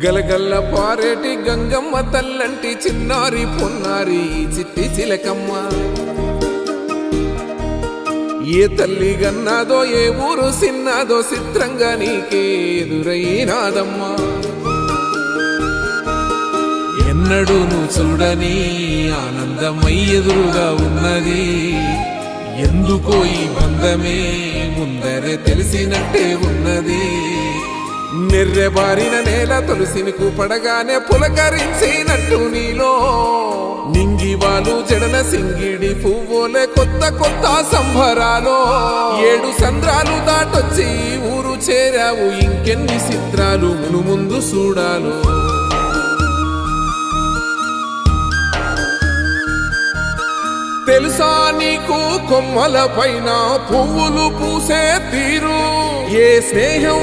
గలగల్ల పారేటి గంగమ్మ తల్లంటి చిన్నారి పొన్నారి చిట్టి చిలకమ్మ. ఏ తల్లి గన్నాదో ఏ ఊరు సిన్నాదో చిత్రంగా నీకే ఎదురైనాదమ్మా. ఎన్నడూ నువ్వు చూడని ఆనందమై ఎదురుగా ఉన్నది. ఎందుకో ఈ బంధమే ముందరే తెలిసినట్టే ఉన్నది. నెర్రెబారిన నేల తులసిని కూపడగానే పులకరించినట్టు నీలో నింగివాలు జడన సింగిడి పువ్వులే కొత్త కొత్త సంభరాలో. 7 సంద్రాలు దాటొచ్చి ఊరు చేరావు, ఇంకెన్ని చిత్రాలు మును ముందు చూడాలో. తెలుసా నీకు కొమ్మల పైన పువ్వులు పూసే తీరు, ఏ స్నేహం